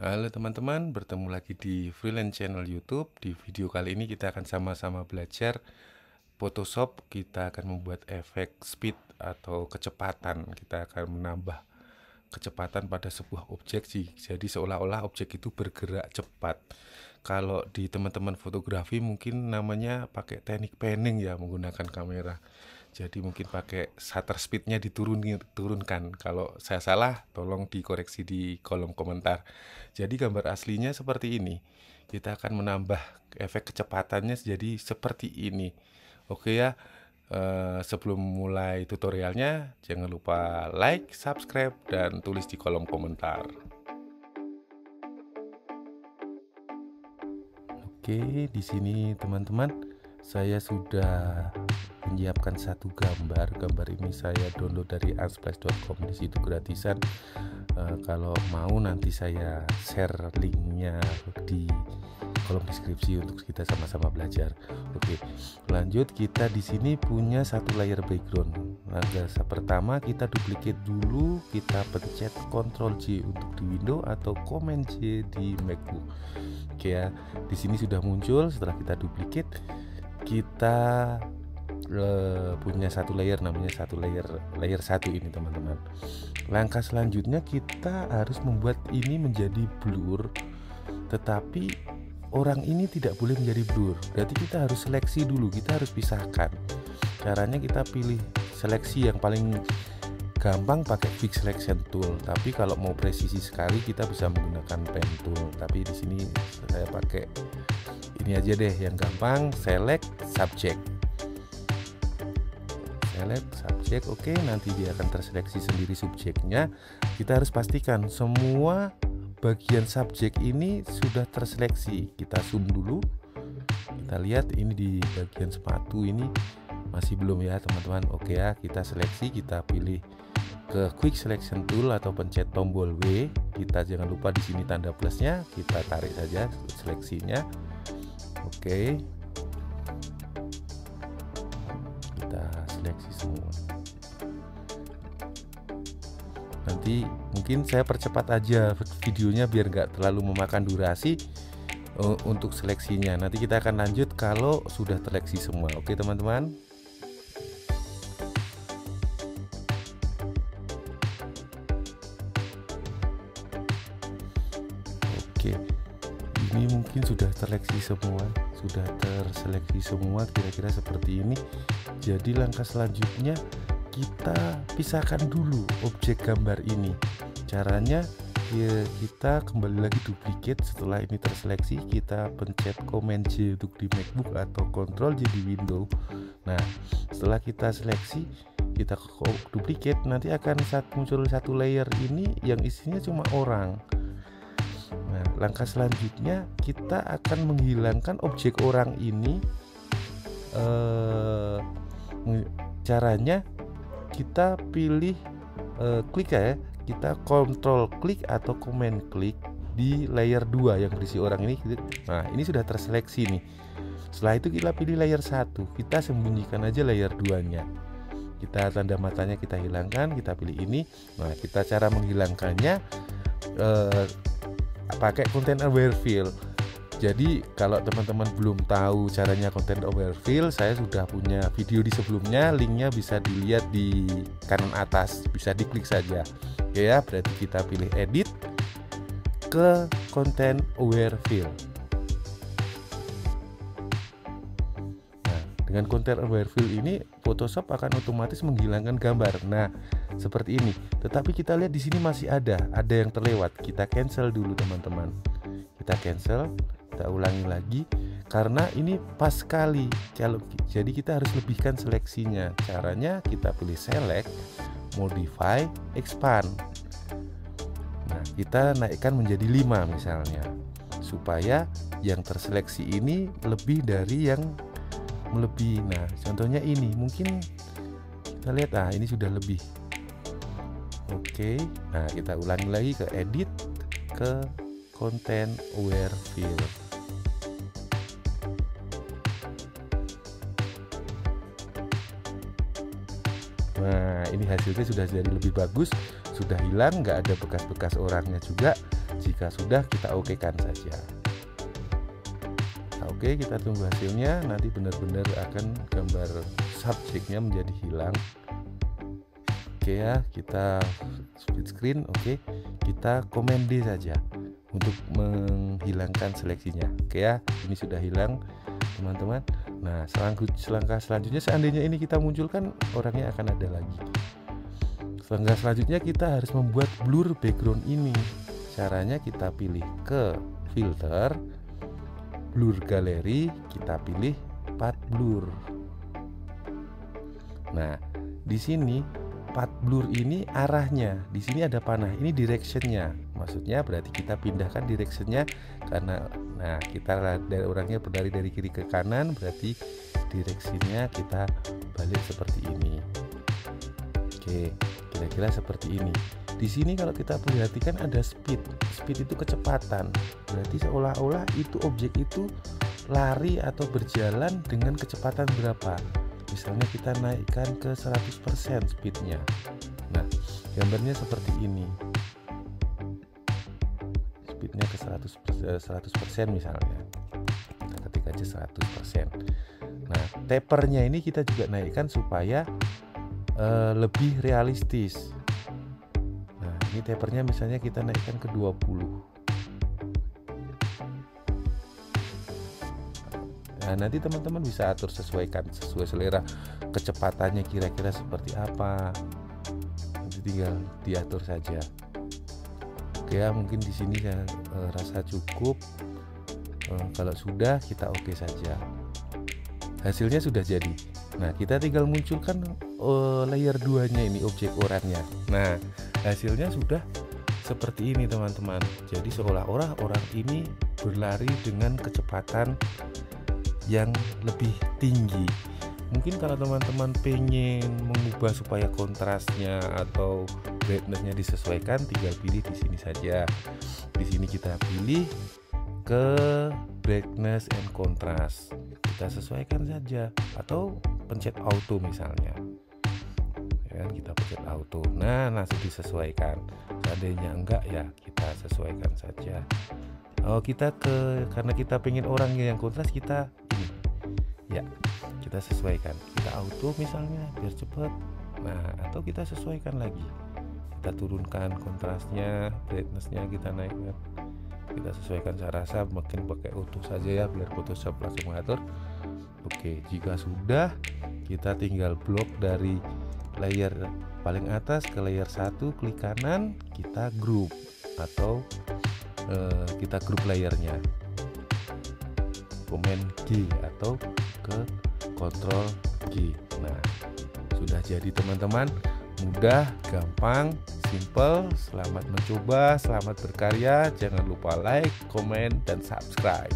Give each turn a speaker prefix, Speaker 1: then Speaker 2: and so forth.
Speaker 1: Halo teman-teman, bertemu lagi di Freelance Channel YouTube. Di video kali ini kita akan sama-sama belajar Photoshop. Kita akan membuat efek speed atau kecepatan. Kita akan menambah kecepatan pada sebuah objek sih. Jadi seolah-olah objek itu bergerak cepat. Kalau di teman-teman fotografi mungkin namanya pakai teknik panning ya, menggunakan kamera. Jadi mungkin pakai shutter speednya diturunkan. Kalau saya salah, tolong dikoreksi di kolom komentar. Jadi gambar aslinya seperti ini. Kita akan menambah efek kecepatannya jadi seperti ini. Oke ya. Sebelum mulai tutorialnya, jangan lupa like, subscribe, dan tulis di kolom komentar. Oke, di sini teman-teman, saya sudah menyiapkan satu gambar. Gambar ini saya download dari unsplash.com, di situ gratisan. Kalau mau nanti saya share linknya di kolom deskripsi untuk kita sama-sama belajar. Oke, lanjut. Kita di sini punya satu layer background. Langkah pertama kita duplicate dulu, kita pencet Ctrl J untuk di Windows atau Command J di MacBook. Oke ya, di sini sudah muncul. Setelah kita duplicate, kita punya satu layer, namanya layer 1 ini teman-teman. Langkah selanjutnya kita harus membuat ini menjadi blur, tetapi orang ini tidak boleh menjadi blur. Berarti kita harus seleksi dulu, kita harus pisahkan. Caranya kita pilih seleksi yang paling gampang pakai Quick Selection Tool. Tapi kalau mau presisi sekali kita bisa menggunakan Pen Tool. Tapi di sini saya pakai ini aja deh yang gampang, Select Subject. Select Subject, oke, nanti dia akan terseleksi sendiri subjeknya. Kita harus pastikan semua bagian subjek ini sudah terseleksi. Kita zoom dulu, kita lihat ini di bagian sepatu ini masih belum ya teman-teman. Oke ya, kita seleksi, kita pilih ke Quick Selection Tool atau pencet tombol W. Kita jangan lupa di sini tanda plusnya, kita tarik saja seleksinya. Oke, kita seleksi semua. Nanti mungkin saya percepat aja videonya biar nggak terlalu memakan durasi untuk seleksinya. Nanti kita akan lanjut kalau sudah terseleksi semua. Oke teman-teman. Oke, ini mungkin sudah terseleksi semua, kira-kira seperti ini. Jadi langkah selanjutnya kita pisahkan dulu objek gambar ini. Caranya ya, kita kembali lagi duplicate. Setelah ini terseleksi, kita pencet Command J untuk di MacBook atau Ctrl J di Windows. Nah, setelah kita seleksi, kita duplicate, nanti akan muncul satu layer ini yang isinya cuma orang. Nah, langkah selanjutnya kita akan menghilangkan objek orang ini. Caranya kita pilih klik ya, kita kontrol klik atau command klik di layer 2 yang berisi orang ini. Nah, ini sudah terseleksi nih. Setelah itu kita pilih layer 1, kita sembunyikan aja layer 2 nya, kita tanda matanya kita hilangkan, kita pilih ini. Nah, kita cara menghilangkannya pakai Content Aware Fill. Jadi kalau teman-teman belum tahu caranya Content Aware Fill, saya sudah punya video di sebelumnya, linknya bisa dilihat di kanan atas, bisa diklik saja. Oke ya, berarti kita pilih edit ke Content Aware Fill. Nah, dengan Content Aware Fill ini Photoshop akan otomatis menghilangkan gambar. Nah, seperti ini. Tetapi kita lihat di sini masih ada yang terlewat. Kita cancel dulu teman-teman. Kita cancel. Kita ulangi lagi karena ini pas sekali. Jadi kita harus lebihkan seleksinya. Caranya kita pilih select, modify, expand. Nah, kita naikkan menjadi 5 misalnya, supaya yang terseleksi ini lebih dari yang melebihi. Nah, contohnya ini mungkin kita lihat, ini sudah lebih. Oke, nah kita ulangi lagi ke edit, ke Content Aware Fill. Nah, ini hasilnya sudah jadi lebih bagus, sudah hilang, nggak ada bekas-bekas orangnya juga. Jika sudah, kita okekan saja. Nah, oke, kita tunggu hasilnya. Nanti benar-benar akan gambar subjeknya menjadi hilang. Oke ya, kita split screen. Oke, kita Command D saja untuk menghilangkan seleksinya. Oke ya, ini sudah hilang teman-teman. Nah, selangkah selanjutnya, seandainya ini kita munculkan, orangnya akan ada lagi. Langkah selanjutnya kita harus membuat blur background ini. Caranya kita pilih ke filter, blur galeri, kita pilih path blur. Nah, di sini path blur ini arahnya, di sini ada panah, ini directionnya. Maksudnya berarti kita pindahkan directionnya karena, nah kita dari orangnya berlari dari kiri ke kanan, berarti direksinya kita balik seperti ini. Oke, kira-kira seperti ini. Di sini kalau kita perhatikan ada speed. Speed itu kecepatan. Berarti seolah-olah itu objek itu lari atau berjalan dengan kecepatan berapa. Misalnya kita naikkan ke 100% speednya. Nah, gambarnya seperti ini. Speednya ke 100% misalnya. Kita ketik aja 100%. Nah, tapernya ini kita juga naikkan supaya lebih realistis. Nah, ini tapernya misalnya kita naikkan ke 20. Nah, nanti teman-teman bisa atur sesuaikan sesuai selera kecepatannya kira-kira seperti apa. Nanti tinggal diatur saja. Oke ya, mungkin di sini saya rasa cukup. Kalau sudah, kita oke saja. Hasilnya sudah jadi. Nah, kita tinggal munculkan layer 2-nya ini, objek orangnya. Nah, hasilnya sudah seperti ini teman-teman. Jadi seolah-olah orang ini berlari dengan kecepatan yang lebih tinggi. Mungkin kalau teman-teman pengen mengubah supaya kontrasnya atau brightness-nya disesuaikan, tinggal pilih di sini saja. Di sini kita pilih ke brightness and contrast. Kita sesuaikan saja atau pencet auto misalnya. Ya, kita pencet auto. Nah, langsung disesuaikan. Seandainya enggak ya kita sesuaikan saja. Karena kita pengen orangnya yang kontras, kita ini ya kita sesuaikan, kita auto misalnya biar cepat. Nah, atau kita sesuaikan lagi, kita turunkan kontrasnya, brightnessnya kita naikkan, kita sesuaikan. Saya rasa makin pakai auto saja ya biar Photoshop langsung mengatur. Oke, jika sudah, kita tinggal blok dari layer paling atas ke layer 1, klik kanan, kita group atau kita grup layernya, Command G atau ke Ctrl G. Nah, sudah jadi teman-teman, mudah, gampang, simple. Selamat mencoba, selamat berkarya. Jangan lupa like, komen, dan subscribe.